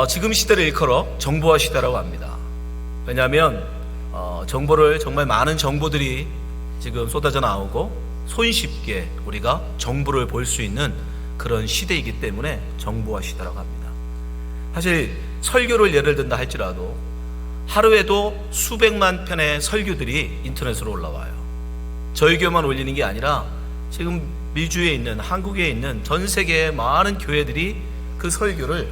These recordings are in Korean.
지금 시대를 일컬어 정보화 시대라고 합니다. 왜냐하면 정보를 정말 많은 정보들이 지금 쏟아져 나오고 손쉽게 우리가 정보를 볼 수 있는 그런 시대이기 때문에 정보화 시대라고 합니다. 사실 설교를 예를 든다 할지라도 하루에도 수백만 편의 설교들이 인터넷으로 올라와요. 저희 교회만 올리는 게 아니라 지금 미주에 있는, 한국에 있는 전 세계의 많은 교회들이 그 설교를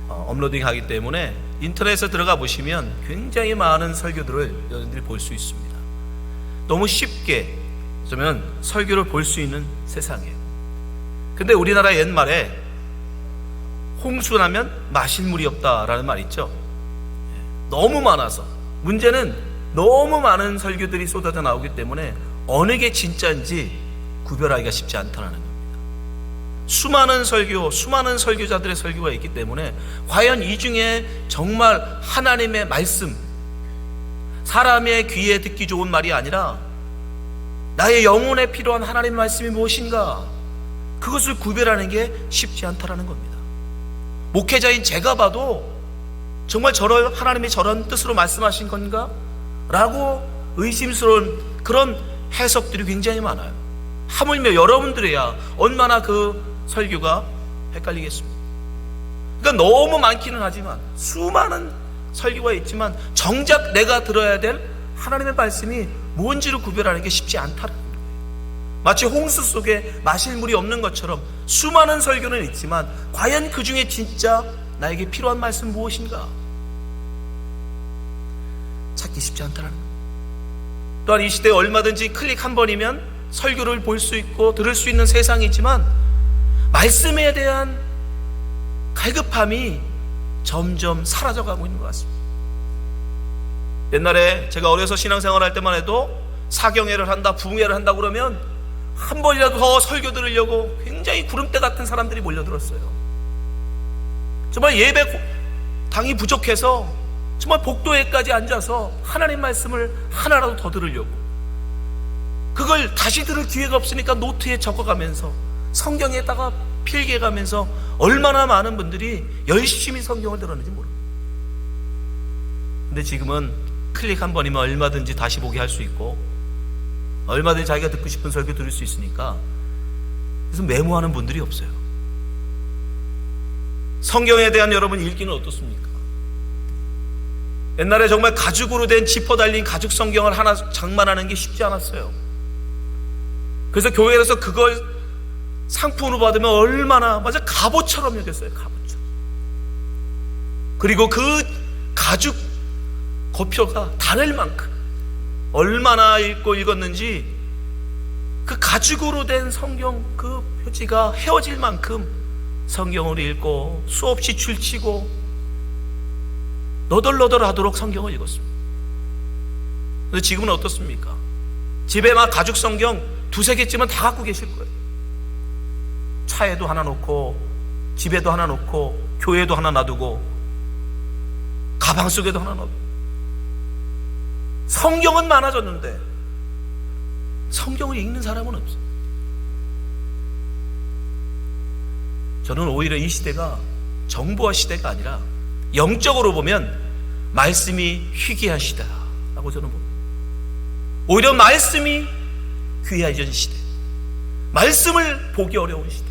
업로딩하기 때문에 인터넷에 들어가 보시면 굉장히 많은 설교들을 여러분들이 볼 수 있습니다. 너무 쉽게 어쩌면 설교를 볼 수 있는 세상이에요. 근데 우리나라 옛말에 홍수 나면 마실 물이 없다라는 말 있죠. 너무 많아서, 문제는 너무 많은 설교들이 쏟아져 나오기 때문에 어느 게 진짜인지 구별하기가 쉽지 않다는 겁니다. 수많은 설교, 수많은 설교자들의 설교가 있기 때문에 과연 이 중에 정말 하나님의 말씀, 사람의 귀에 듣기 좋은 말이 아니라 나의 영혼에 필요한 하나님의 말씀이 무엇인가, 그것을 구별하는 게 쉽지 않다는 겁니다. 목회자인 제가 봐도 정말 하나님이 저런 뜻으로 말씀하신 건가? 라고 의심스러운 그런 해석들이 굉장히 많아요. 하물며 여러분들이야 얼마나 그 설교가 헷갈리겠습니까? 그러니까 너무 많기는 하지만, 수많은 설교가 있지만 정작 내가 들어야 될 하나님의 말씀이 뭔지를 구별하는 게 쉽지 않다는 거예요. 마치 홍수 속에 마실 물이 없는 것처럼 수많은 설교는 있지만 과연 그 중에 진짜 나에게 필요한 말씀 무엇인가 찾기 쉽지 않다는 거예요. 또한 이 시대에 얼마든지 클릭 한 번이면 설교를 볼 수 있고 들을 수 있는 세상이지만 말씀에 대한 갈급함이 점점 사라져가고 있는 것 같습니다. 옛날에 제가 어려서 신앙생활 할 때만 해도 사경회를 한다, 부흥회를 한다 그러면 한 번이라도 더 설교 들으려고 굉장히 구름대 같은 사람들이 몰려들었어요. 정말 예배당이 부족해서 정말 복도에까지 앉아서 하나님 말씀을 하나라도 더 들으려고, 그걸 다시 들을 기회가 없으니까 노트에 적어가면서 성경에다가 필기해가면서 얼마나 많은 분들이 열심히 성경을 들었는지 모릅니다. 근데 지금은 클릭 한 번이면 얼마든지 다시 보기 할 수 있고 얼마든지 자기가 듣고 싶은 설교 들을 수 있으니까 그래서 메모하는 분들이 없어요. 성경에 대한 여러분 읽기는 어떻습니까? 옛날에 정말 가죽으로 된 지퍼 달린 가죽 성경을 하나 장만하는 게 쉽지 않았어요. 그래서 교회에서 그걸 상품으로 받으면 얼마나 갑오처럼 여겼어요. 갑오처럼. 그리고 그 가죽 거표가 다를 만큼 얼마나 읽고 읽었는지 그 가죽으로 된 성경 그 표지가 헤어질 만큼 성경을 읽고 수없이 줄치고 너덜너덜하도록 성경을 읽었습니다. 근데 지금은 어떻습니까? 집에 막 가죽 성경 두세 개쯤은 다 갖고 계실 거예요. 차에도 하나 놓고 집에도 하나 놓고 교회도 하나 놔두고 가방 속에도 하나 놔두고. 성경은 많아졌는데 성경을 읽는 사람은 없어요. 저는 오히려 이 시대가 정보화 시대가 아니라 영적으로 보면 말씀이 희귀한 시대라고 저는 봅니다. 오히려 말씀이 귀해진 시대, 말씀을 보기 어려운 시대,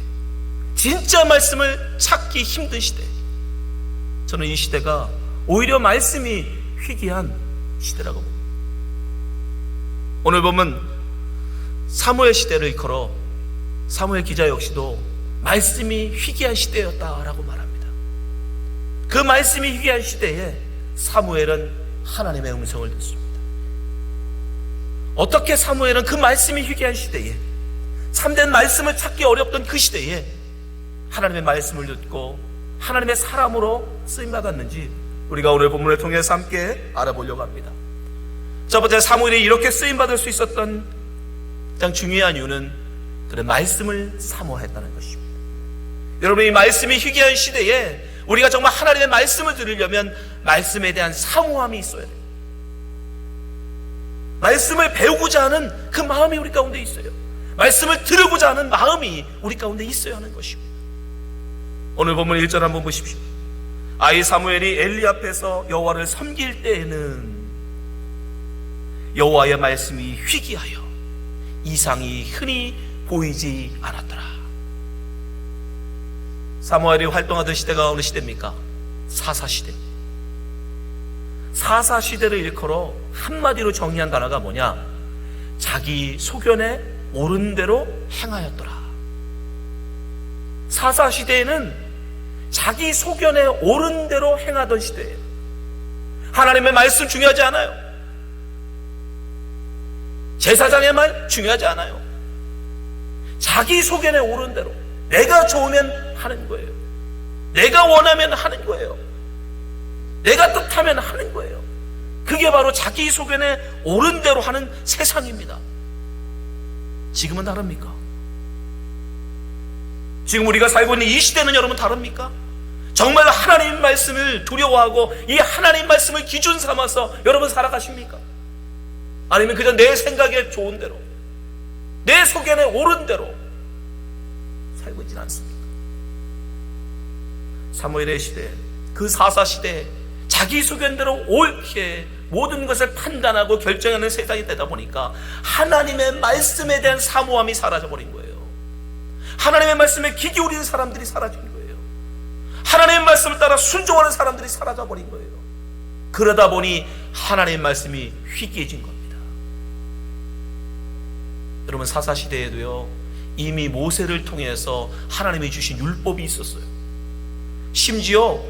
진짜 말씀을 찾기 힘든 시대, 저는 이 시대가 오히려 말씀이 희귀한 시대라고 봅니다. 오늘 보면 사무엘 시대를 일컬어 사무엘 기자 역시도 말씀이 희귀한 시대였다라고 말합니다. 그 말씀이 희귀한 시대에 사무엘은 하나님의 음성을 듣습니다. 어떻게 사무엘은 그 말씀이 희귀한 시대에, 참된 말씀을 찾기 어렵던 그 시대에 하나님의 말씀을 듣고 하나님의 사람으로 쓰임받았는지 우리가 오늘 본문을 통해서 함께 알아보려고 합니다. 첫 번째, 사무엘이 이렇게 쓰임받을 수 있었던 가장 중요한 이유는 그의 말씀을 사모했다는 것입니다. 여러분, 이 말씀이 희귀한 시대에 우리가 정말 하나님의 말씀을 들으려면 말씀에 대한 사모함이 있어야 돼요. 말씀을 배우고자 하는 그 마음이 우리 가운데 있어요. 말씀을 들으고자 하는 마음이 우리 가운데 있어야 하는 것입니다. 오늘 본문 1절 한번 보십시오. 아이 사무엘이 엘리 앞에서 여호와를 섬길 때에는 여호와의 말씀이 희귀하여 이상이 흔히 보이지 않았더라. 사무엘이 활동하던 시대가 어느 시대입니까? 사사시대. 사사시대를 일컬어 한마디로 정의한 단어가 뭐냐? 자기 소견에 옳은 대로 행하였더라. 사사시대에는 자기 소견에 옳은 대로 행하던 시대예요. 하나님의 말씀 중요하지 않아요. 제사장의 말 중요하지 않아요. 자기 소견에 옳은 대로 내가 좋으면 하는 거예요. 내가 원하면 하는 거예요. 내가 뜻하면 하는 거예요. 그게 바로 자기 소견에 옳은 대로 하는 세상입니다. 지금은 다릅니까? 지금 우리가 살고 있는 이 시대는 여러분 다릅니까? 정말 하나님 말씀을 두려워하고 이 하나님 말씀을 기준 삼아서 여러분 살아가십니까? 아니면 그저 내 생각에 좋은 대로, 내 소견에 옳은 대로 살고 있지는 않습니까? 사무엘의 시대, 그 사사시대에 자기 소견대로 옳게 모든 것을 판단하고 결정하는 세상이 되다 보니까 하나님의 말씀에 대한 사모함이 사라져버린 거예요. 하나님의 말씀에 귀 기울이는 사람들이 사라진 거예요. 하나님의 말씀을 따라 순종하는 사람들이 사라져버린 거예요. 그러다 보니 하나님의 말씀이 희귀해진 겁니다. 여러분, 사사시대에도요, 이미 모세를 통해서 하나님이 주신 율법이 있었어요. 심지어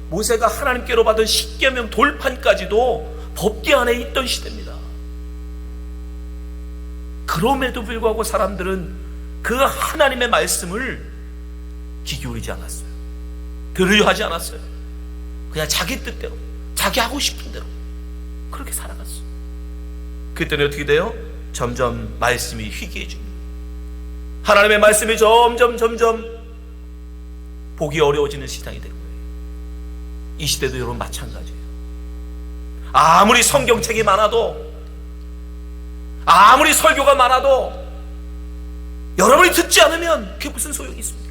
모세가 하나님께로 받은 십계명 돌판까지도 법궤 안에 있던 시대입니다. 그럼에도 불구하고 사람들은 그 하나님의 말씀을 귀 기울이지 않았어요. 들으려 하지 않았어요. 그냥 자기 뜻대로, 자기 하고 싶은 대로 그렇게 살아갔어요. 그때는 어떻게 돼요? 점점 말씀이 희귀해집니다. 하나님의 말씀이 점점 보기 어려워지는 시장이 된 거예요. 이 시대도 여러분 마찬가지예요. 아무리 성경책이 많아도, 아무리 설교가 많아도 여러분이 듣지 않으면 그게 무슨 소용이 있습니까?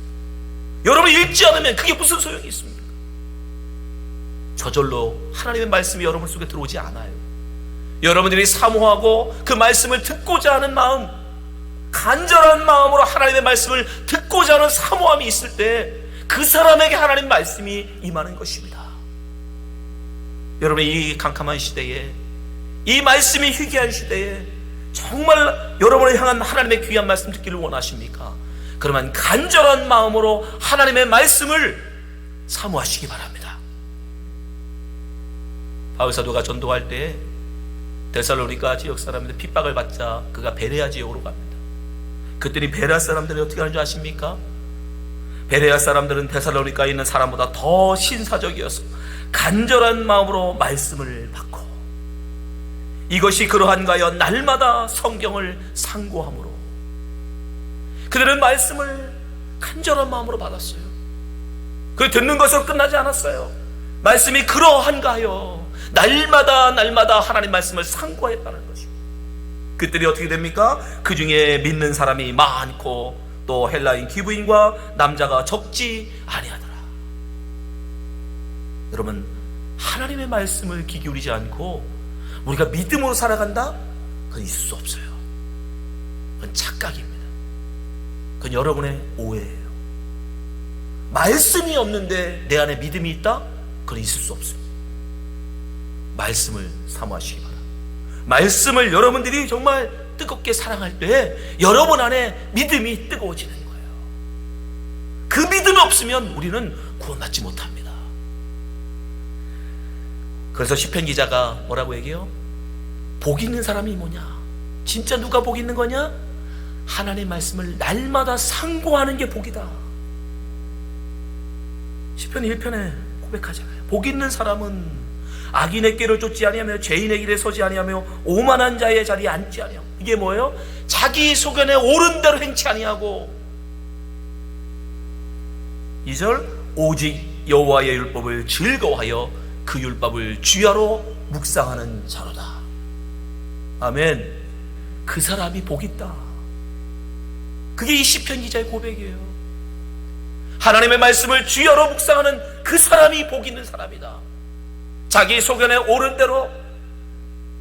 여러분이 읽지 않으면 그게 무슨 소용이 있습니까? 저절로 하나님의 말씀이 여러분 속에 들어오지 않아요. 여러분들이 사모하고 그 말씀을 듣고자 하는 마음, 간절한 마음으로 하나님의 말씀을 듣고자 하는 사모함이 있을 때 그 사람에게 하나님 말씀이 임하는 것입니다. 여러분, 이 캄캄한 시대에, 이 말씀이 희귀한 시대에 정말 여러분을 향한 하나님의 귀한 말씀 듣기를 원하십니까? 그러면 간절한 마음으로 하나님의 말씀을 사모하시기 바랍니다. 바울 사도가 전도할 때 데살로니가 지역 사람들 핍박을 받자 그가 베레아 지역으로 갑니다. 그들이 베레아 사람들이 어떻게 하는 줄 아십니까? 베레아 사람들은 데살로니가에 있는 사람보다 더 신사적이어서 간절한 마음으로 말씀을 받고, 이것이 그러한가 하여 날마다 성경을 상고함으로 그들은 말씀을 간절한 마음으로 받았어요. 그 듣는 것으로 끝나지 않았어요. 말씀이 그러한가 하여 날마다 하나님 말씀을 상고했다는 것입니다. 그들이 어떻게 됩니까? 그 중에 믿는 사람이 많고 또 헬라인 기브인과 남자가 적지 아니하더라. 여러분, 하나님의 말씀을 귀 기울이지 않고 우리가 믿음으로 살아간다? 그건 있을 수 없어요. 그건 착각입니다. 그건 여러분의 오해예요. 말씀이 없는데 내 안에 믿음이 있다? 그건 있을 수 없습니다. 말씀을 사모하시기 바랍니다. 말씀을 여러분들이 정말 뜨겁게 사랑할 때 여러분 안에 믿음이 뜨거워지는 거예요. 그 믿음이 없으면 우리는 구원받지 못합니다. 그래서 시편 기자가 뭐라고 얘기해요? 복 있는 사람이 뭐냐? 진짜 누가 복 있는 거냐? 하나님의 말씀을 날마다 상고하는 게 복이다. 시편 1편에 고백하잖아요. 복 있는 사람은 악인의 길을 쫓지 아니하며 죄인의 길에 서지 아니하며 오만한 자의 자리에 앉지 아니하며, 이게 뭐예요? 자기 소견에 옳은 대로 행치 아니하고, 2절 오직 여호와의 율법을 즐거워하여 그 율법을 주야로 묵상하는 자로다. 아멘. 그 사람이 복 있다. 그게 이 시편 기자의 고백이에요. 하나님의 말씀을 주여로 묵상하는 그 사람이 복 있는 사람이다. 자기 소견에 옳은 대로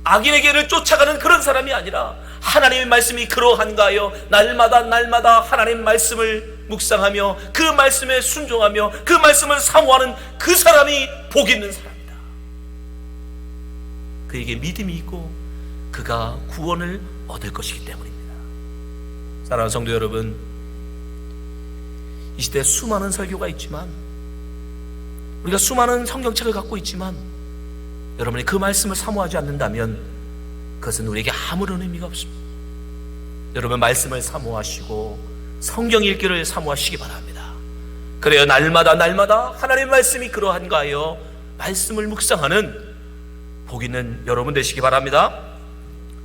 악인의 길을 쫓아가는 그런 사람이 아니라 하나님의 말씀이 그러한가 하여 날마다 하나님 말씀을 묵상하며 그 말씀에 순종하며 그 말씀을 사모하는 그 사람이 복 있는 사람이다. 그에게 믿음이 있고 그가 구원을 얻을 것이기 때문입니다. 사랑하는 성도 여러분, 이 시대에 수많은 설교가 있지만, 우리가 수많은 성경책을 갖고 있지만, 여러분이 그 말씀을 사모하지 않는다면 그것은 우리에게 아무런 의미가 없습니다. 여러분, 말씀을 사모하시고 성경 읽기를 사모하시기 바랍니다. 그래야 날마다 하나님의 말씀이 그러한가 하여 말씀을 묵상하는 복 있는 여러분 되시기 바랍니다.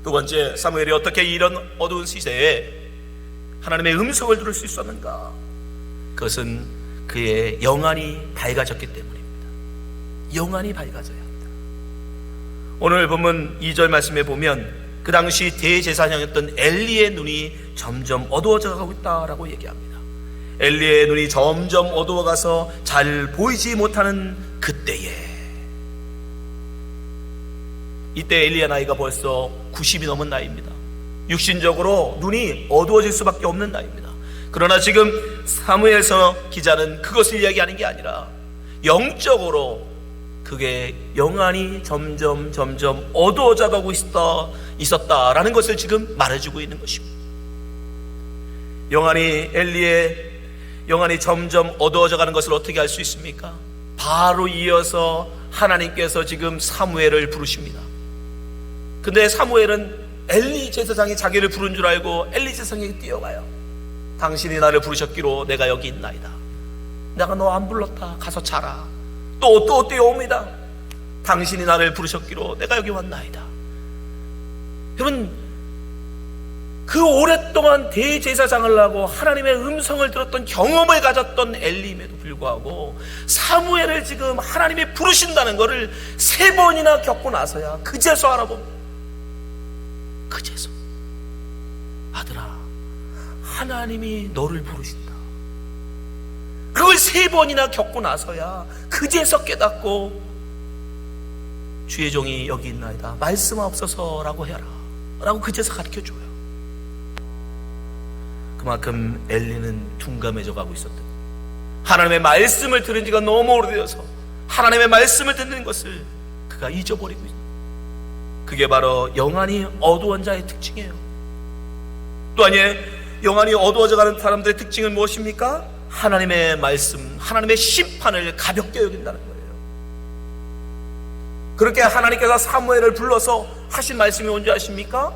두 번째, 사무엘이 어떻게 이런 어두운 시대에 하나님의 음성을 들을 수 있었는가? 그것은 그의 영안이 밝아졌기 때문입니다. 영안이 밝아져야 합니다. 오늘 본문 2절 말씀에 보면 그 당시 대제사장이었던 엘리의 눈이 점점 어두워져 가고 있다라고 얘기합니다. 엘리의 눈이 점점 어두워가서 잘 보이지 못하는 그때에, 이때 엘리의 나이가 벌써 90이 넘은 나이입니다. 육신적으로 눈이 어두워질 수밖에 없는 나이입니다. 그러나 지금 사무엘서 기자는 그것을 이야기하는 게 아니라 영적으로 그게 영안이 점점 어두워져 가고 있었다라는 것을 지금 말해주고 있는 것입니다. 엘리의 영안이 점점 어두워져 가는 것을 어떻게 알 수 있습니까? 바로 이어서 하나님께서 지금 사무엘을 부르십니다. 근데 사무엘은 엘리 제사장이 자기를 부른 줄 알고 엘리 제사장에게 뛰어가요. 당신이 나를 부르셨기로 내가 여기 있나이다. 내가 너 안 불렀다. 가서 자라. 또 뛰어옵니다. 당신이 나를 부르셨기로 내가 여기 왔나이다. 여러분, 그 오랫동안 대제사장을 하고 하나님의 음성을 들었던 경험을 가졌던 엘리임에도 불구하고 사무엘을 지금 하나님이 부르신다는 것을 3번이나 겪고 나서야 그제서 알아봅니다. 그제서, 아들아, 하나님이 너를 부르신다. 그걸 3번이나 겪고 나서야 그제서 깨닫고 주의 종이 여기 있나이다. 말씀하옵소서라고 해라 라고 그제서 가르쳐줘요. 그만큼 엘리는 둔감해져 가고 있었던, 하나님의 말씀을 들은 지가 너무 오래되어서 하나님의 말씀을 듣는 것을 그가 잊어버리고 있습니다. 그게 바로 영안이 어두운 자의 특징이에요. 또 아니에요. 영안이 어두워져 가는 사람들의 특징은 무엇입니까? 하나님의 말씀, 하나님의 심판을 가볍게 여긴다는 거예요. 그렇게 하나님께서 사무엘을 불러서 하신 말씀이 뭔지 아십니까?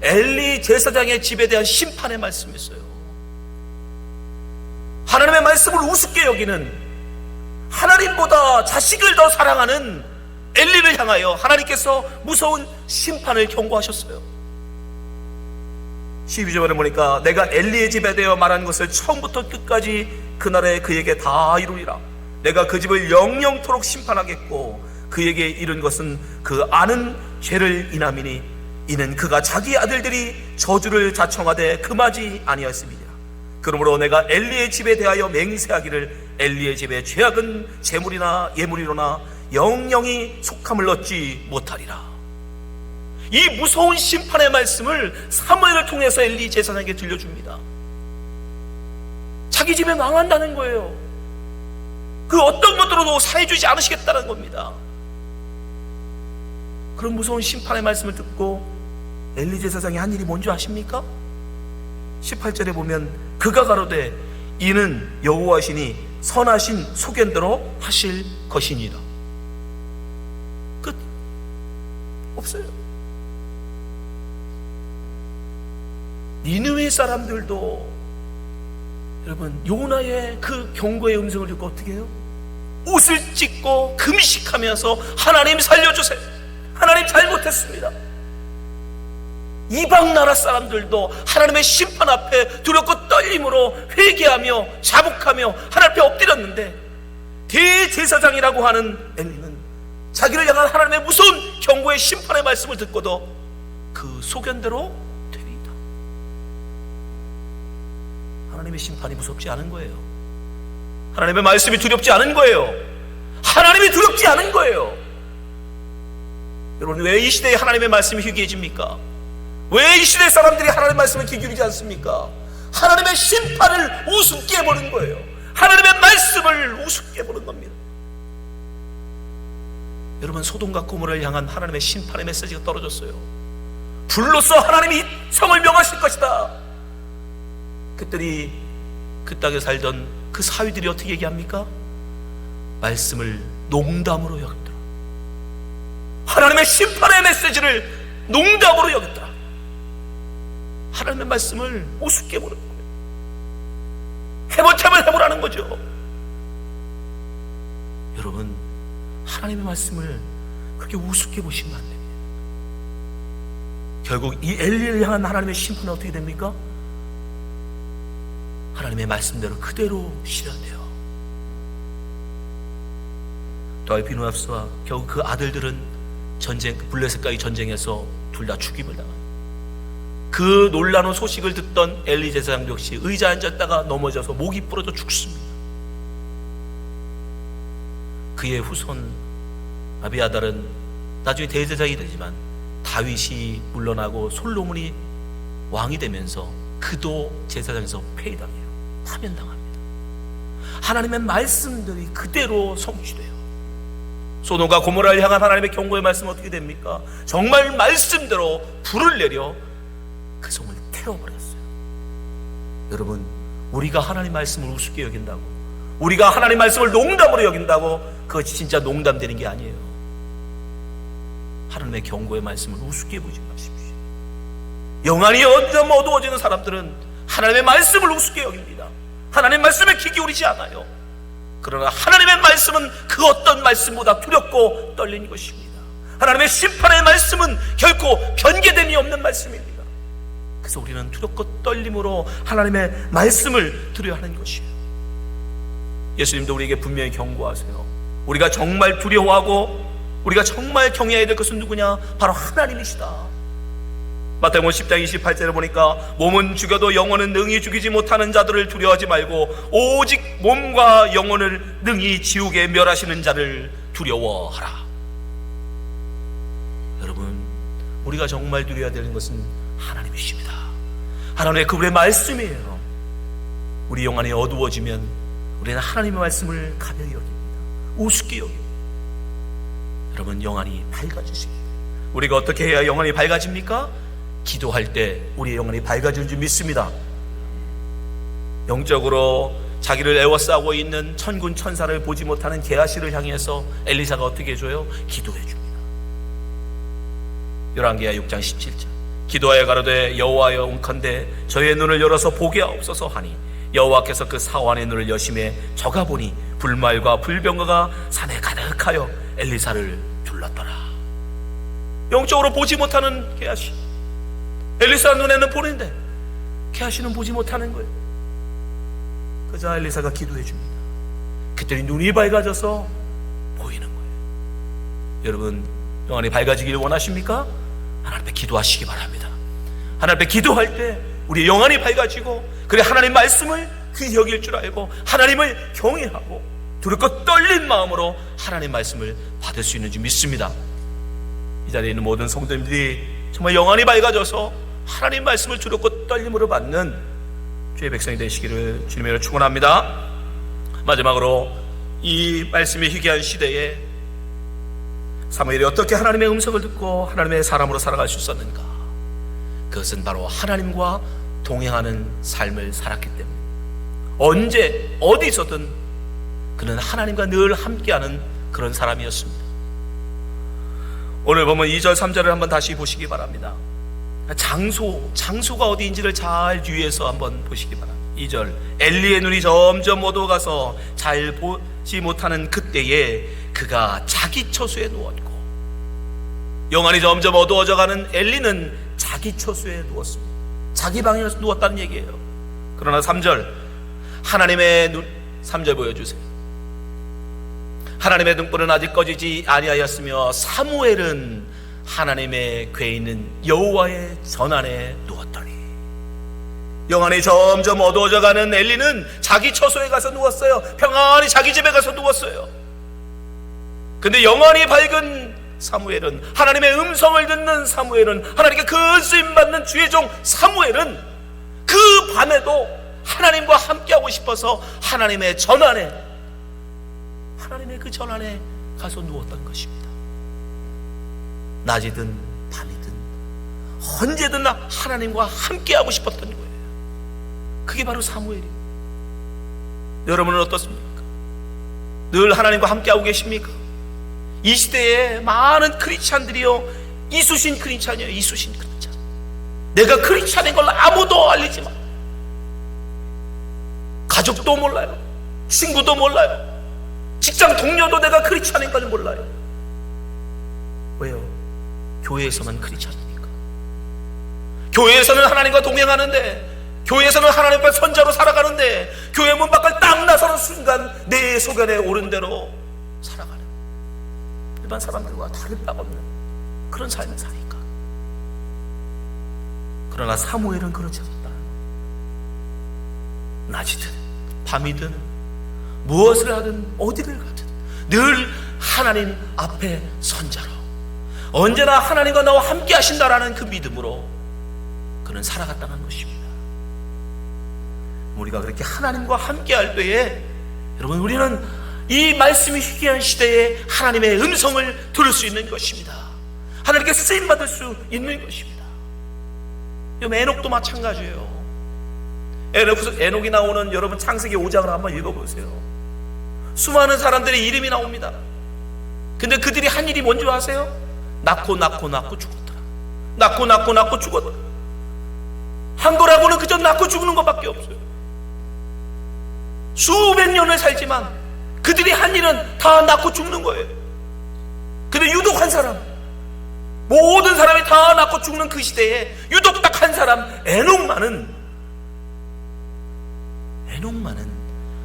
엘리 제사장의 집에 대한 심판의 말씀이었어요. 하나님의 말씀을 우습게 여기는, 하나님보다 자식을 더 사랑하는 엘리를 향하여 하나님께서 무서운 심판을 경고하셨어요. 12절에 보니까 내가 엘리의 집에 대해 말한 것을 처음부터 끝까지 그날에 그에게 다 이루리라. 내가 그 집을 영영토록 심판하겠고 그에게 이른 것은 그 아는 죄를 인함이니 이는 그가 자기 아들들이 저주를 자청하되 금하지 아니하였음이니라. 그러므로 내가 엘리의 집에 대하여 맹세하기를 엘리의 집에 죄악은 재물이나 예물이로나 영영이 속함을 얻지 못하리라. 이 무서운 심판의 말씀을 사무엘을 통해서 엘리 제사장에게 들려줍니다. 자기 집에 망한다는 거예요. 그 어떤 것들로도 사해주지 않으시겠다는 겁니다. 그런 무서운 심판의 말씀을 듣고 엘리 제사장이 한 일이 뭔지 아십니까? 18절에 보면 그가 가로되 이는 여호와시니 선하신 소견대로 하실 것이니라. 끝. 없어요. 니느웨 사람들도 여러분 요나의 그 경고의 음성을 듣고 어떻게 해요? 옷을 찢고 금식하면서 하나님 살려주세요. 하나님 잘못했습니다. 이방 나라 사람들도 하나님의 심판 앞에 두렵고 떨림으로 회개하며 자복하며 하나님 앞에 엎드렸는데 대제사장이라고 하는 엘리는 자기를 향한 하나님의 무서운 경고의 심판의 말씀을 듣고도 그 소견대로 되리이다. 하나님의 심판이 무섭지 않은 거예요. 하나님의 말씀이 두렵지 않은 거예요. 하나님이 두렵지 않은 거예요. 여러분, 왜 이 시대에 하나님의 말씀이 희귀해집니까? 왜 이 시대 사람들이 하나님의 말씀을 귀 기울이지 않습니까? 하나님의 심판을 우습게 보는 거예요. 하나님의 말씀을 우습게 보는 겁니다. 여러분, 소돔과 고모라를 향한 하나님의 심판의 메시지가 떨어졌어요. 불로써 하나님이 성을 명하실 것이다. 그들이 그 땅에 살던 그 사위들이 어떻게 얘기합니까? 말씀을 농담으로 여겼더라. 하나님의 심판의 메시지를 농담으로 여겼더라. 하나님의 말씀을 우습게 보는 거예요. 해보자면 해보라는 거죠. 여러분, 하나님의 말씀을 그렇게 우습게 보시면 안 됩니다. 결국 이 엘리를 향한 하나님의 심판은 어떻게 됩니까? 하나님의 말씀대로 그대로 실현돼요. 또한 비누압스와 결국 그 아들들은 전쟁, 블레셋과의 전쟁에서 둘 다 죽임을 당합니다. 그 놀라운 소식을 듣던 엘리 제사장 역시 의자에 앉았다가 넘어져서 목이 부러져 죽습니다. 그의 후손 아비아달은 나중에 대제사장이 되지만 다윗이 물러나고 솔로몬이 왕이 되면서 그도 제사장에서 폐위당해요. 파면당합니다. 하나님의 말씀들이 그대로 성취돼요. 소돔과 고모라를 향한 하나님의 경고의 말씀은 어떻게 됩니까? 정말 말씀대로 불을 내려 그 성을 태워버렸어요. 여러분, 우리가 하나님 말씀을 우습게 여긴다고, 우리가 하나님 말씀을 농담으로 여긴다고, 그것이 진짜 농담되는 게 아니에요. 하나님의 경고의 말씀을 우습게 보지 마십시오. 영안이 점점 어두워지는 사람들은 하나님의 말씀을 우습게 여깁니다. 하나님의 말씀에 귀 기울이지 않아요. 그러나 하나님의 말씀은 그 어떤 말씀보다 두렵고 떨리는 것입니다. 하나님의 심판의 말씀은 결코 변개됨이 없는 말씀입니다. 그래서 우리는 두렵고 떨림으로 하나님의 말씀을 들어야 하는 것이에요. 예수님도 우리에게 분명히 경고하세요. 우리가 정말 두려워하고 우리가 정말 경외해야 될 것은 누구냐? 바로 하나님이시다. 마태복음 10장 28절에 보니까 몸은 죽여도 영혼은 능히 죽이지 못하는 자들을 두려워하지 말고 오직 몸과 영혼을 능히 지옥에 멸하시는 자를 두려워하라. 여러분, 우리가 정말 두려워야 되는 것은 하나님이십니다. 하나님의 그분의 말씀이에요. 우리 영안이 어두워지면 우리는 하나님의 말씀을 가벼이 여깁니다. 우습게 여깁니다. 여러분, 영안이 밝아지시기, 우리가 어떻게 해야 영안이 밝아집니까? 기도할 때 우리의 영혼이 밝아지는 줄 믿습니다. 영적으로 자기를 애워싸고 있는 천군 천사를 보지 못하는 게하시를 향해서 엘리사가 어떻게 해줘요? 기도해 줍니다. 열왕기하 6장 17절 기도하여 가로되 여호와여 온컨대 저의 눈을 열어서 보게 하옵소서 하니 여호와께서 그 사환의 눈을 여심해 저가 보니 불말과 불병거가 산에 가득하여 엘리사를 둘렀더라. 영적으로 보지 못하는 게하시, 엘리사 눈에는 보는데 게하시는 보지 못하는 거예요. 그자 엘리사가 기도해 줍니다. 그때는 눈이 밝아져서 보이는 거예요. 여러분, 영안이 밝아지길 원하십니까? 하나님 앞에 기도하시기 바랍니다. 하나님 앞에 기도할 때 우리의 영안이 밝아지고, 그래 하나님 말씀을 귀히 여길 줄 알고 하나님을 경외하고 두렵고 떨린 마음으로 하나님 말씀을 받을 수 있는 줄 믿습니다. 이 자리에 있는 모든 성도님들이 정말 영안이 밝아져서 하나님 말씀을 두렵고 떨림으로 받는 주의 백성이 되시기를 주님으로 축원합니다. 마지막으로 이 말씀이 희귀한 시대에 사무엘이 어떻게 하나님의 음성을 듣고 하나님의 사람으로 살아갈 수 있었는가? 그것은 바로 하나님과 동행하는 삶을 살았기 때문에, 언제 어디서든 그는 하나님과 늘 함께하는 그런 사람이었습니다. 오늘 보면 2절 3절을 한번 다시 보시기 바랍니다. 장소가 어디인지를 잘 유의해서 한번 보시기 바랍니다. 2절 엘리의 눈이 점점 어두워가서 잘 보지 못하는 그때에 그가 자기 처소에 누웠고, 영안이 점점 어두워져가는 엘리는 자기 처소에 누웠습니다. 자기 방에 누웠다는 얘기예요. 그러나 3절 하나님의 눈, 3절 보여주세요. 하나님의 등불은 아직 꺼지지 아니하였으며 사무엘은 하나님의 궤에 있는 여호와의 전 안에 누웠더니, 영안이 점점 어두워져가는 엘리는 자기 처소에 가서 누웠어요. 평안히 자기 집에 가서 누웠어요. 근데 영안이 밝은 사무엘은, 하나님의 음성을 듣는 사무엘은, 하나님께 그 쓰임받는 주의 종 사무엘은 그 밤에도 하나님과 함께하고 싶어서 하나님의 전안에, 하나님의 그 전안에 가서 누웠던 것입니다. 낮이든 밤이든 언제든 하나님과 함께하고 싶었던 거예요. 그게 바로 사무엘이에요. 여러분은 어떻습니까? 늘 하나님과 함께하고 계십니까? 이 시대에 많은 크리스찬들이요, 이수신 크리스찬이에요. 이수신 크리스찬. 내가 크리스찬인 걸 아무도 알리지 마. 가족도 몰라요. 친구도 몰라요. 직장 동료도 내가 크리스찬인 걸 몰라요. 왜요? 교회에서만 크리스찬이니까. 교회에서는 하나님과 동행하는데, 교회에서는 하나님 앞에 선자로 살아가는데, 교회 문 밖을 딱 나서는 순간 내 소견에 오른 대로 살아가는 일반 사람들과 다를 바가 없는 그런 삶을 사니까. 그러나 사무엘은 그렇지 않았다. 낮이든 밤이든 무엇을 하든 어디를 가든 늘 하나님 앞에 선자로, 언제나 하나님과 나와 함께 하신다라는 그 믿음으로 그는 살아갔다는 것입니다. 우리가 그렇게 하나님과 함께 할 때에, 여러분, 우리는 이 말씀이 희귀한 시대에 하나님의 음성을 들을 수 있는 것입니다. 하나님께 쓰임받을 수 있는 것입니다. 에녹도 마찬가지예요. 에녹이 나오는, 여러분, 창세기 5장을 한번 읽어보세요. 수많은 사람들의 이름이 나옵니다. 근데 그들이 한 일이 뭔지 아세요? 낳고 죽었더라. 낳고 죽었더라. 한 거라고는 그저 낳고 죽는 것밖에 없어요. 수백 년을 살지만 그들이 한 일은 다 낳고 죽는 거예요. 근데 유독 한 사람, 모든 사람이 다 낳고 죽는 그 시대에 유독 딱 한 사람, 에녹만은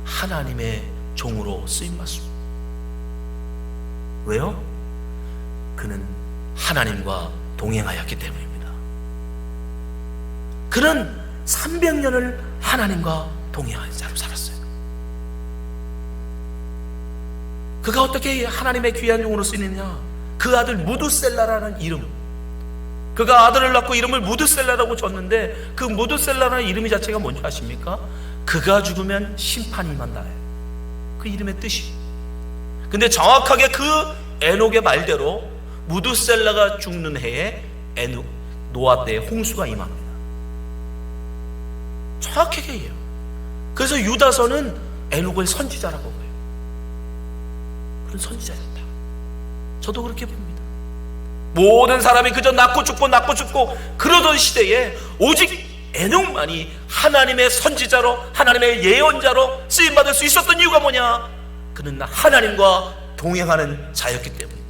하나님의 종으로 쓰임받습니다. 왜요? 그는 하나님과 동행하였기 때문입니다. 그는 300년을 하나님과 동행하는 자로 살았어요. 그가 어떻게 하나님의 귀한 종으로 쓰이느냐? 그 아들 무드셀라라는 이름, 그가 아들을 낳고 이름을 무드셀라라고 줬는데, 그 무드셀라라는 이름이 자체가 뭔지 아십니까? 그가 죽으면 심판이 임한다예요. 그 이름의 뜻이. 근데 정확하게 그 에녹의 말대로 무드셀라가 죽는 해에 노아 때에 홍수가 임합니다. 정확하게 해요. 그래서 유다서는 에녹을 선지자라고 해요. 그런 선지자였다. 저도 그렇게 봅니다. 모든 사람이 그저 낳고 죽고 그러던 시대에 오직 에녹만이 하나님의 선지자로, 하나님의 예언자로 쓰임받을 수 있었던 이유가 뭐냐? 그는 하나님과 동행하는 자였기 때문입니다.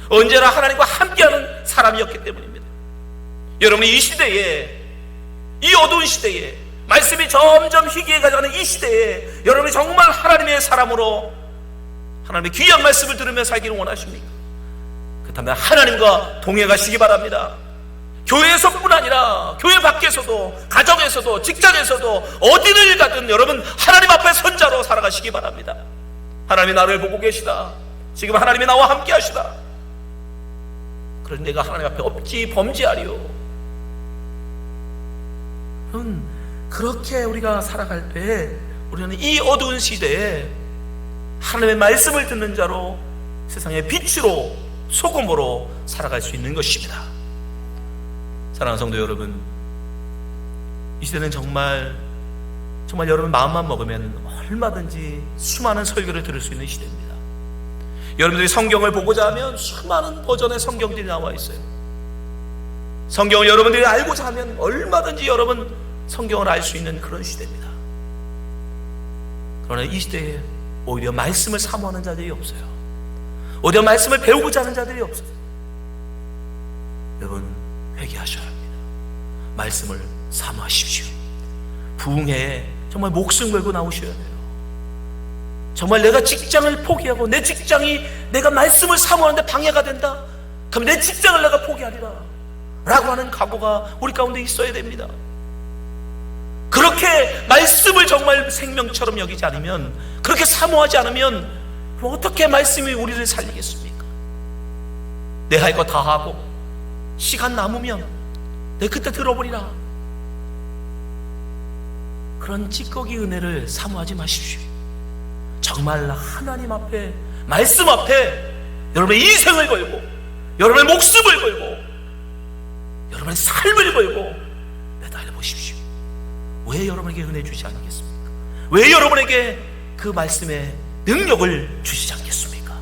언제나 하나님과 함께하는 사람이었기 때문입니다. 여러분이 이 시대에, 이 어두운 시대에, 말씀이 점점 희귀해가는 이 시대에 여러분이 정말 하나님의 사람으로 하나님의 귀한 말씀을 들으며 살기를 원하십니까? 그렇다면 하나님과 동행하시기 바랍니다. 교회에서뿐 아니라 교회 밖에서도, 가정에서도, 직장에서도 어디를 가든 여러분 하나님 앞에 선자로 살아가시기 바랍니다. 하나님이 나를 보고 계시다. 지금 하나님이 나와 함께 하시다. 그런데 내가 하나님 앞에 어찌 범죄하리요? 그렇게 우리가 살아갈 때 우리는 이 어두운 시대에 하나님의 말씀을 듣는 자로, 세상의 빛으로, 소금으로 살아갈 수 있는 것입니다. 사랑하는 성도 여러분, 이 시대는 정말 여러분 마음만 먹으면 얼마든지 수많은 설교를 들을 수 있는 시대입니다. 여러분들이 성경을 보고자 하면 수많은 버전의 성경들이 나와 있어요. 성경을 여러분들이 알고자 하면 얼마든지 여러분 성경을 알 수 있는 그런 시대입니다. 그러나 이 시대에 오히려 말씀을 사모하는 자들이 없어요. 오히려 말씀을 배우고자 하는 자들이 없어요. 여러분, 회개하셔야 합니다. 말씀을 사모하십시오. 부흥회에 정말 목숨 걸고 나오셔야 돼요. 정말 내가 직장을 포기하고 내 직장이 내가 말씀을 사모하는데 방해가 된다? 그럼 내 직장을 내가 포기하리라 라고 하는 각오가 우리 가운데 있어야 됩니다. 그렇게 말씀을 정말 생명처럼 여기지 않으면, 그렇게 사모하지 않으면 그럼 어떻게 말씀이 우리를 살리겠습니까? 내 할 거 다 하고 시간 남으면 내 그때 들어버리라. 그런 찌꺼기 은혜를 사모하지 마십시오. 정말 하나님 앞에, 말씀 앞에 여러분의 인생을 걸고, 여러분의 목숨을 걸고, 여러분의 삶을 걸고 매달려 보십시오. 왜 여러분에게 은혜 주지 않겠습니까? 왜 여러분에게 그 말씀의 능력을 주시지 않겠습니까?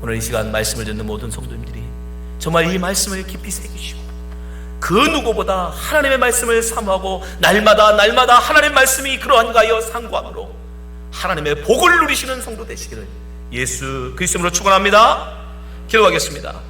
오늘 이 시간 말씀을 듣는 모든 성도님들이 정말 이 말씀을 깊이 새기시고, 그 누구보다 하나님의 말씀을 사모하고 날마다 하나님의 말씀이 그러한가요 상고함으로 하나님의 복을 누리시는 성도 되시기를 예수 그리스도로 축원합니다. 기도하겠습니다.